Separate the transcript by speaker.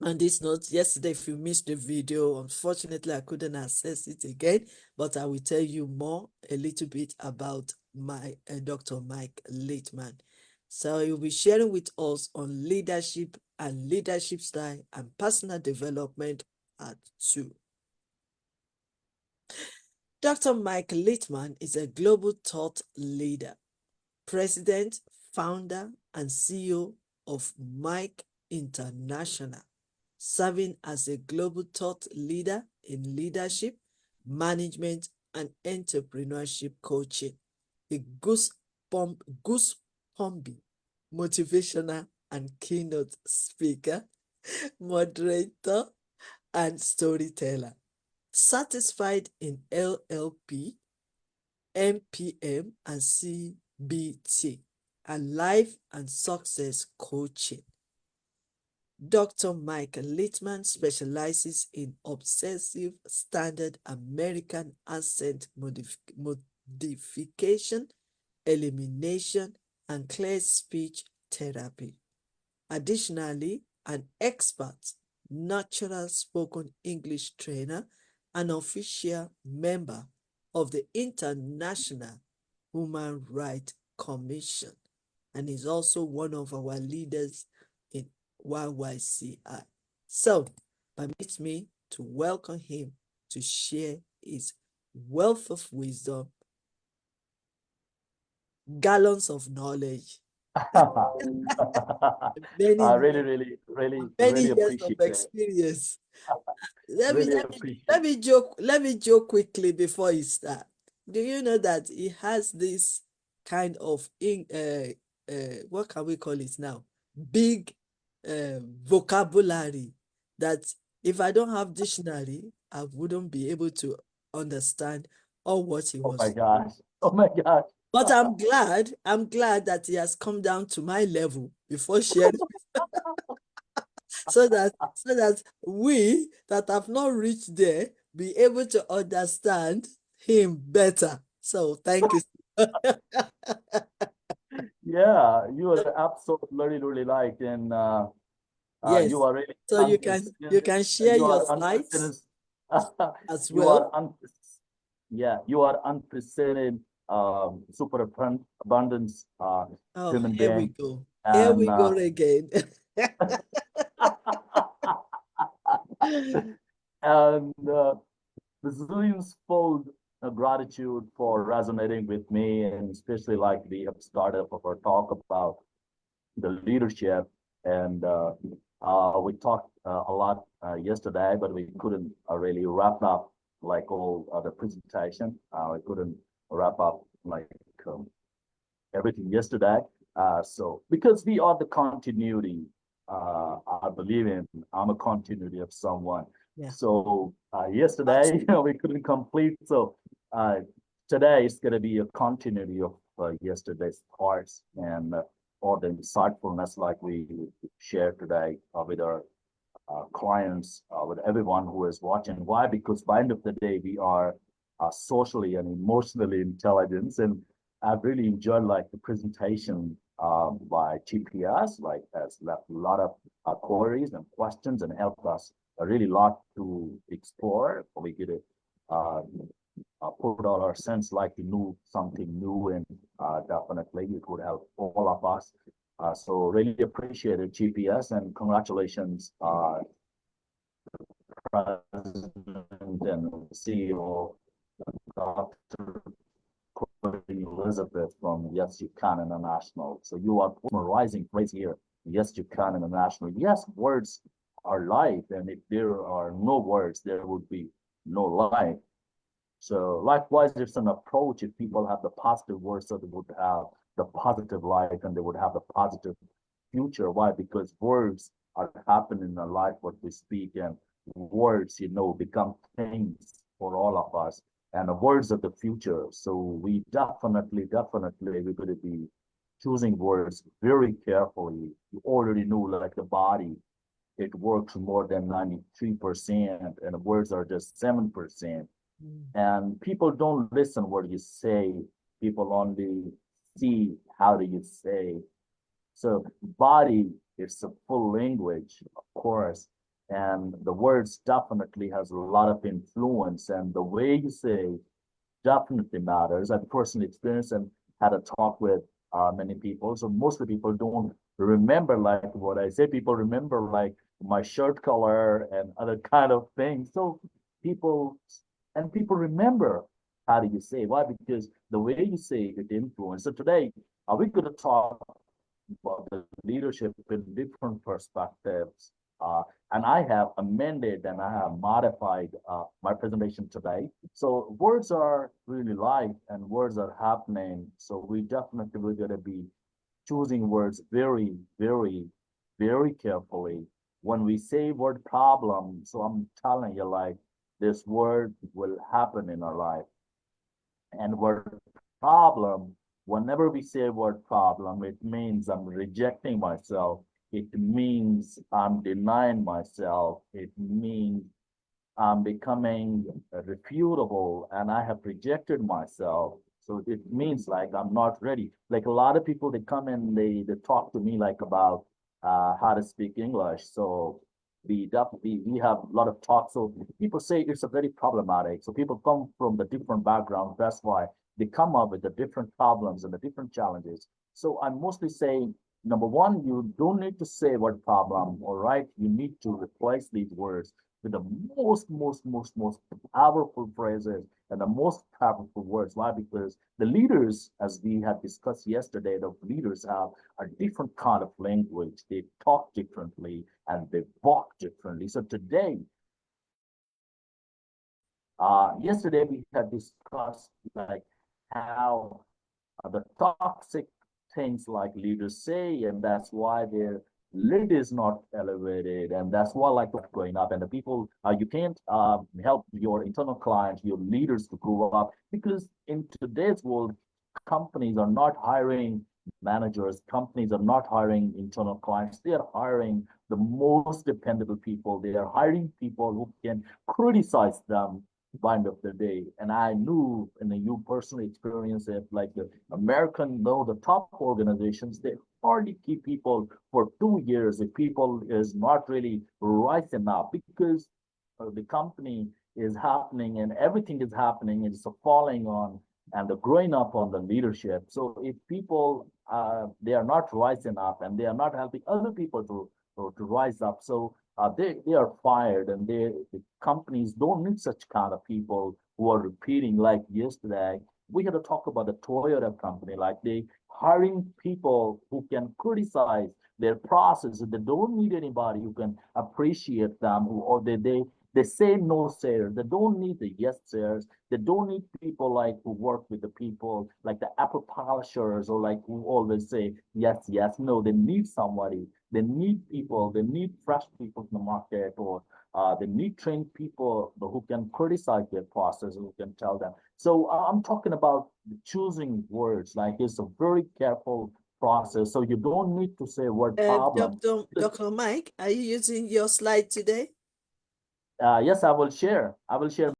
Speaker 1: on this note, yesterday, if you missed the video, unfortunately, I couldn't access it again, but I will tell you more a little bit about my Dr. Mike Laitman. So he'll be sharing with us on leadership and leadership style and personal development at 2. Dr. Mike Laitman is a global thought leader, president, founder, and CEO of Mike International, serving as a global thought leader in leadership, management, and entrepreneurship coaching. A goosebumpy motivational and keynote speaker, moderator, and storyteller. Satisfied in LLP, MPM, and CBT, and life and success coaching. Dr. Mike Laitman specializes in obsessive standard American accent modification, elimination, and clear speech therapy. Additionally, an expert natural spoken English trainer and official member of the International Human Rights Commission, and is also one of our leaders in YYCI. So, permit me to welcome him to share his wealth of wisdom, gallons of knowledge,
Speaker 2: I
Speaker 1: many,
Speaker 2: really
Speaker 1: years of
Speaker 2: appreciate it.
Speaker 1: experience. Let me
Speaker 2: Really
Speaker 1: let me
Speaker 2: appreciate
Speaker 1: let me joke. Let me joke quickly before you start. Do you know that he has this kind of what can we call it now? Big vocabulary that if I don't have dictionary, I wouldn't be able to understand all what he
Speaker 2: Oh my
Speaker 1: was.
Speaker 2: gosh. Oh my gosh.
Speaker 1: But I'm glad that he has come down to my level before sharing so that we that have not reached there be able to understand him better. So thank you.
Speaker 2: Yeah, you are absolutely really right. And you
Speaker 1: Yes.
Speaker 2: are really
Speaker 1: So you can share
Speaker 2: you
Speaker 1: your
Speaker 2: are
Speaker 1: slides
Speaker 2: unprecedented.
Speaker 1: as
Speaker 2: You
Speaker 1: well.
Speaker 2: are yeah, you are unprecedented, super abundance
Speaker 1: Oh,
Speaker 2: human
Speaker 1: here we
Speaker 2: being.
Speaker 1: go. Here
Speaker 2: And
Speaker 1: we go again.
Speaker 2: and resilience full gratitude for resonating with me, and especially like the startup of our talk about the leadership. And we talked a lot yesterday, but we couldn't really wrap up like all the presentation. We couldn't wrap up like um, everything yesterday. So because we are the continuity, I believe in. I'm a continuity of someone.
Speaker 1: Yeah,
Speaker 2: So
Speaker 1: that's
Speaker 2: yesterday, we couldn't complete. So uh, today is going to be a continuity of yesterday's parts, and all the insightfulness like we shared today with our clients, with everyone who is watching. Why? Because by the end of the day, we are socially and emotionally intelligent. And I've really enjoyed like the presentation by GPS, like has left a lot of queries and questions and helped us a really lot to explore. We get it. Uh, put all our sense like to know something new, and definitely it would help all of us. So really appreciate it, GPS, and congratulations, President and CEO, Dr. Courtney Elizabeth from Yes You Can International. So you are rising phrase here. Yes You Can International. Yes, words are life, and if there are no words, there would be no life. So likewise, it's an approach. If people have the positive words, so they would have the positive life and they would have the positive future. Why? Because words are happening in our life, what we speak, and words, become things for all of us. And the words of the future. So we definitely, we're going to be choosing words very carefully. You already know, like the body, it works more than 93%, and the words are just 7%.
Speaker 1: mm,
Speaker 2: And people don't listen what you say. People only see how do you say. So body is a full language, of course. And the words definitely has a lot of influence, and the way you say definitely matters. I've personally experienced and had a talk with many people. So mostly people don't remember like what I say. People remember like my shirt color and other kind of things. So people people remember how do you say. Why? Because the way you say it influences. So today, we're going to talk about the leadership in different perspectives. And I have amended and I have modified my presentation today. So words are really life and words are happening. So we definitely we're going to be choosing words very, very, very carefully. When we say word problem, so I'm telling you like this word will happen in our life. And word problem, whenever we say word problem, it means I'm rejecting myself. It means I'm denying myself. It means I'm becoming refutable and I have rejected myself. So it means like I'm not ready. Like a lot of people, they come and they talk to me like about how to speak English. So we have a lot of talk. So people say it's a very problematic. So people come from the different backgrounds. That's why they come up with the different problems and the different challenges. So I'm mostly saying, number one, you don't need to say what problem, all right? You need to replace these words with the most powerful phrases and the most powerful words. Why? Because the leaders, as we had discussed yesterday, the leaders have a different kind of language. They talk differently and they walk differently. So today, yesterday we had discussed like how the toxic things like leaders say, and that's why their lid is not elevated, and that's why like going up. And the people, you can't help your internal clients, your leaders to grow up because in today's world, companies are not hiring managers, companies are not hiring internal clients. They are hiring the most dependable people. They are hiring people who can criticize them by end of the day. And I knew, and you personally experienced it, like the American, though the top organizations, they hardly keep people for 2 years if people is not really rising up because the company is happening and everything is happening. It's falling on and the growing up on the leadership. So if people they are not rising up and they are not helping other people to rise up, so they are fired, and the companies don't need such kind of people who are repeating. Like yesterday, we had to talk about the Toyota company, like they hiring people who can criticize their process. They don't need anybody who can appreciate them, who or they say no sayers. They don't need the yes sayers. They don't need people like who work with the people, like the apple polishers, or like who always say yes, yes. No, they need somebody. They need people. They need fresh people in the market, or they need trained people who can criticize their process, who can tell them. So I'm talking about choosing words. Like it's a very careful process. So you don't need to say word problem.
Speaker 1: Dr. Mike, are you using your slide today?
Speaker 2: Yes, I will share. I will share